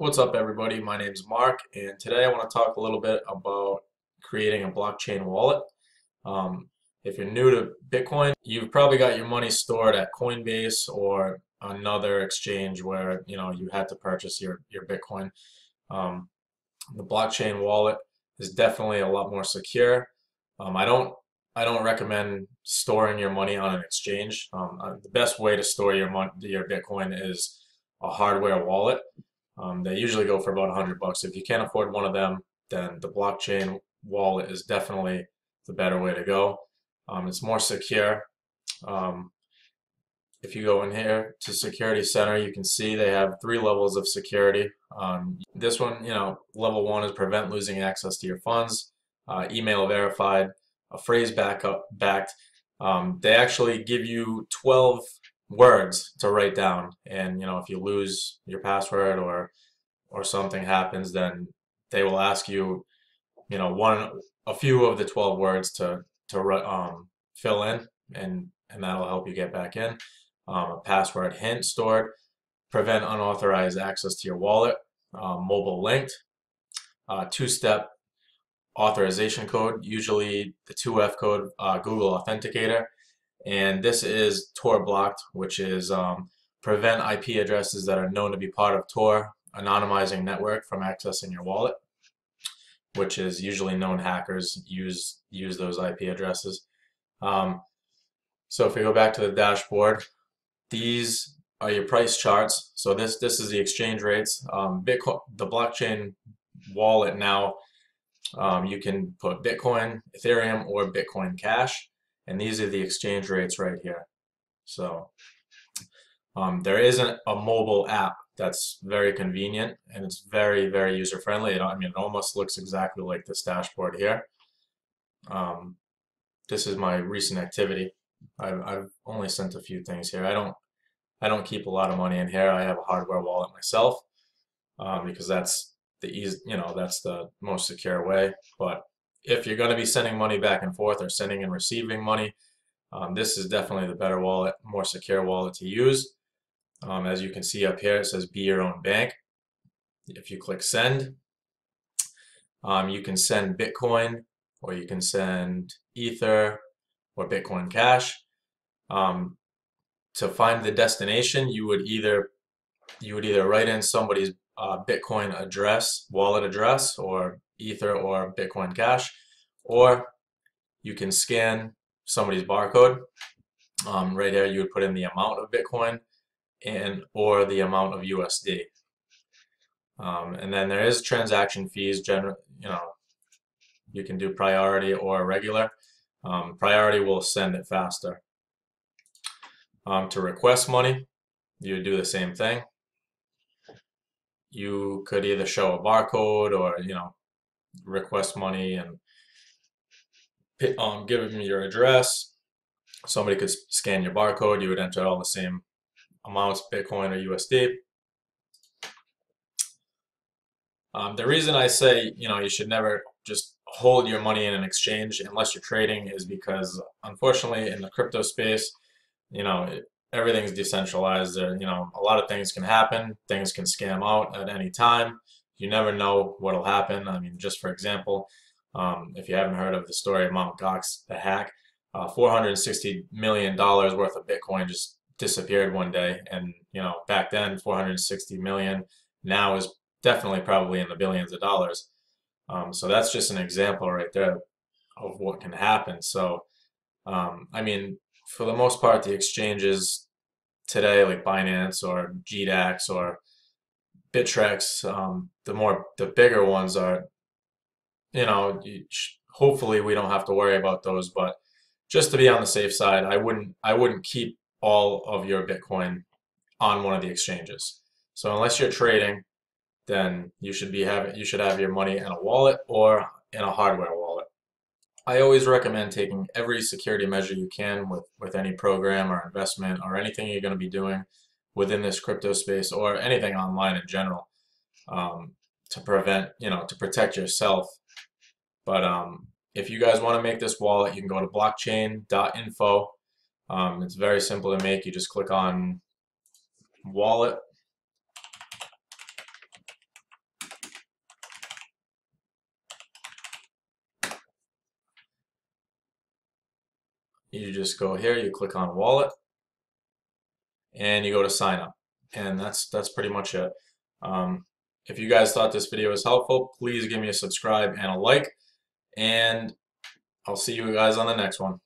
What's up, everybody? My name's Mark, and today I want to talk a little bit about creating a blockchain wallet. Um, if you're new to Bitcoin, you've probably got your money stored at Coinbase or another exchange where you had to purchase your Bitcoin. Um, the blockchain wallet is definitely a lot more secure. I don't recommend storing your money on an exchange. The best way to store your Bitcoin is a hardware wallet. They usually go for about $100. If you can't afford one of them, then the blockchain wallet is definitely the better way to go. It's more secure. Um, if you go in here to Security Center, you can see they have 3 levels of security. This one, level 1 is prevent losing access to your funds, email verified, a phrase backed. They actually give you 12 words to write down, and if you lose your password or something happens, then they will ask you, a few of the 12 words to fill in, and that'll help you get back in. A password hint stored, prevent unauthorized access to your wallet, mobile linked, two-step authorization code, usually the 2F code, Google Authenticator, and this is Tor blocked, which is prevent IP addresses that are known to be part of Tor anonymizing network from accessing your wallet, which is usually known hackers use those IP addresses. So if we go back to the dashboard, these are your price charts. So this is the exchange rates. Bitcoin, the blockchain wallet now, you can put Bitcoin, Ethereum, or Bitcoin Cash, and these are the exchange rates right here. So there isn't a mobile app that's very convenient, and it's very, very user friendly. It almost looks exactly like this dashboard here. This is my recent activity. I've only sent a few things here. I don't keep a lot of money in here. I have a hardware wallet myself, because that's that's the most secure way. But if you're going to be sending money back and forth or sending and receiving money, this is definitely the better wallet, more secure wallet to use. As you can see up here, it says be your own bank. If you click send, you can send Bitcoin, or you can send Ether or Bitcoin Cash. To find the destination, you would either write in somebody's Bitcoin address, wallet address, or Ether or Bitcoin Cash, or you can scan somebody's barcode. Right here, you would put in the amount of Bitcoin or the amount of USD. And then there is transaction fees. You can do priority or regular. Priority will send it faster. To request money, you would do the same thing. You could either show a barcode or request money and give them your address. Somebody could scan your barcode. You would enter all the same amounts, Bitcoin or USD. The reason I say you should never just hold your money in an exchange unless you're trading is because, unfortunately, in the crypto space, everything's decentralized. A lot of things can happen. Things can scam out at any time. You never know what'll happen. Just for example, if you haven't heard of the story of Mt. Gox, the hack, $460 million worth of Bitcoin just disappeared one day. And back then, 460 million now is definitely probably in the billions of dollars. So that's just an example right there of what can happen. So, for the most part, the exchanges today, like Binance or GDAX or Bittrex, the bigger ones are, hopefully we don't have to worry about those. But just to be on the safe side, I wouldn't keep all of your Bitcoin on one of the exchanges. So unless you're trading, then you should have your money in a wallet or in a hardware wallet. I always recommend taking every security measure you can with any program or investment or anything you're going to be doing within this crypto space or anything online in general, to protect yourself. But if you guys want to make this wallet, you can go to blockchain.info. It's very simple to make. You just click on wallet. you just go here, you click on wallet, and you go to sign up. And that's pretty much it. If you guys thought this video was helpful, please give me a subscribe and a like, and I'll see you guys on the next one.